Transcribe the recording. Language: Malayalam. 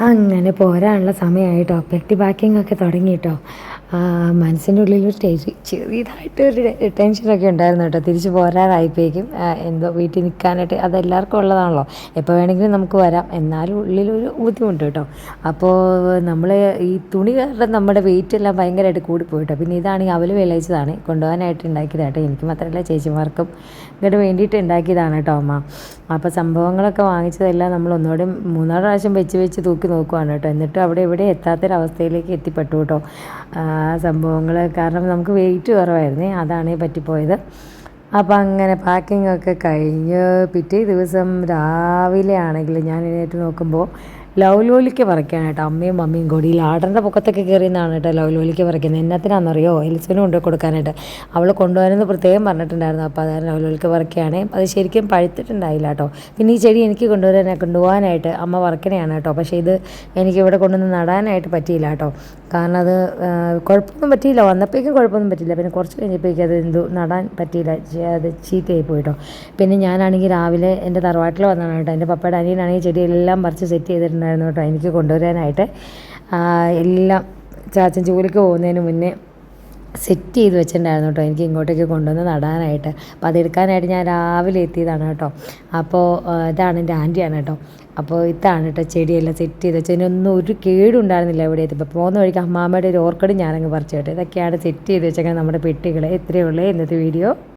അങ്ങനെ പോരാനുള്ള സമയമായി കേട്ടോ. പെട്ടി പാക്കിംഗ് ഒക്കെ തുടങ്ങി കേട്ടോ. മനസ്സിൻ്റെ ഉള്ളിലൊരു ചെറിയതായിട്ടൊരു ടെൻഷനൊക്കെ ഉണ്ടായിരുന്നു കേട്ടോ. തിരിച്ച് പോരാറായപ്പോഴേക്കും എന്തോ വീട്ടിൽ നിൽക്കാനായിട്ട് അതെല്ലാവർക്കും ഉള്ളതാണല്ലോ, എപ്പോൾ വേണമെങ്കിലും നമുക്ക് വരാം, എന്നാലും ഉള്ളിലൊരു ബുദ്ധിമുട്ട് കേട്ടോ. അപ്പോൾ നമ്മൾ ഈ തുണി കാരണം നമ്മുടെ വെയിറ്റ് എല്ലാം ഭയങ്കരമായിട്ട് കൂടിപ്പോയി കേട്ടോ. പിന്നെ ഇതാണെങ്കിൽ അവൽ വിളയിച്ചതാണ്, കൊണ്ടുപോകാനായിട്ട് ഉണ്ടാക്കിയതാണ് കേട്ടോ. എനിക്ക് മാത്രമല്ല ചേച്ചിമാർക്കും ഇങ്ങോട്ട് വേണ്ടിയിട്ട് ഉണ്ടാക്കിയതാണ് കേട്ടോ അമ്മ. അപ്പോൾ സംഭവങ്ങളൊക്കെ വാങ്ങിച്ചതെല്ലാം നമ്മൾ ഒന്നുകൂടെ 3-4 പ്രാവശ്യം വെച്ച് തൂക്കി നോക്കുവാണ് കേട്ടോ. എന്നിട്ട് അവിടെ ഇവിടെ എത്താത്തൊരവസ്ഥയിലേക്ക് എത്തിപ്പെട്ടു കേട്ടോ സംഭവങ്ങൾ. കാരണം നമുക്ക് വെയിറ്റ് കുറവായിരുന്നേ, അതാണ് പറ്റിപ്പോയത്. അപ്പോൾ അങ്ങനെ പാക്കിംഗ് ഒക്കെ കഴിഞ്ഞ് പിറ്റേ ദിവസം രാവിലെ ആണെങ്കിൽ ഞാൻ എഴുന്നേറ്റ് നോക്കുമ്പോൾ ലൗലോലിക്ക പറിക്കാനായിട്ട് അമ്മയും മമ്മിയും കൂടി ലാടറിൻ്റെ പൊക്കത്തൊക്കെ കയറിയെന്നാണ് കേട്ടോ ലൗലോലിക്ക പറിക്കുന്നത്. എന്നത്തിനാണെന്നറിയോ, എലിസനും കൊണ്ട് കൊടുക്കാനായിട്ട്. അവൾ കൊണ്ടുപോകാനെന്ന് പ്രത്യേകം പറഞ്ഞിട്ടുണ്ടായിരുന്നു. അപ്പോൾ അതായത് ലൗലോലിക്ക പറിക്കുകയാണ്. അത് ശരിക്കും പഴുത്തിട്ടുണ്ടായില്ല കേട്ടോ. പിന്നെ ഈ ചെടി എനിക്ക് കൊണ്ടുപോകാനായിട്ട് അമ്മ പറിക്കണയാണ് കേട്ടോ. പക്ഷേ ഇത് എനിക്ക് ഇവിടെ കൊണ്ടുവന്ന് നടാനായിട്ട് പറ്റിയില്ല കേട്ടോ. കാരണം അത് കുഴപ്പമൊന്നും പറ്റിയില്ല, വന്നപ്പോഴേക്കും കുഴപ്പമൊന്നും പറ്റിയില്ല. പിന്നെ കുറച്ച് കഴിഞ്ഞപ്പോഴേക്കും അത് നടാൻ പറ്റിയില്ല, അത് ചീത്തയായി പോയിട്ടോ. പിന്നെ ഞാനാണെങ്കിൽ രാവിലെ എൻ്റെ തറവാട്ടിൽ വന്നതാണ് കേട്ടോ. എൻ്റെ പപ്പയുടെ അനിയനാണെങ്കിൽ ചെടിയെല്ലാം പറിച്ച് സെറ്റ് ചെയ്തിട്ടുണ്ടായിരുന്നു കേട്ടോ എനിക്ക് കൊണ്ടുവരാനായിട്ട്. എല്ലാം ചാച്ചൻ ജോലിക്ക് പോകുന്നതിന് മുന്നേ സെറ്റ് ചെയ്ത് വെച്ചിട്ടുണ്ടായിരുന്നു കേട്ടോ എനിക്ക് ഇങ്ങോട്ടേക്ക് കൊണ്ടുവന്ന് നടാനായിട്ട്. അപ്പോൾ അതെടുക്കാനായിട്ട് ഞാൻ രാവിലെ എത്തിയതാണ് കേട്ടോ. അപ്പോൾ ഇതാണ് എൻ്റെ ആൻറ്റിയാണ് കേട്ടോ. അപ്പോൾ ഇതാണ് കേട്ടോ ചെടിയെല്ലാം സെറ്റ് ചെയ്ത് വെച്ചതിനൊന്നും ഒരു കേടുണ്ടായിരുന്നില്ല ഇവിടെ എത്തിയപ്പോൾ. പോകുന്ന വഴിക്ക് അമ്മാമ്മയുടെ ഒരു ഓർക്കിഡ് ഞാനങ്ങ് പറിച്ചു കേട്ടോ. ഇതൊക്കെയാണ് സെറ്റ് ചെയ്ത് വെച്ചേക്കാൻ നമ്മുടെ പെട്ടികൾ. ഇത്രയേ ഉള്ളൂ ഇന്നത്തെ വീഡിയോ.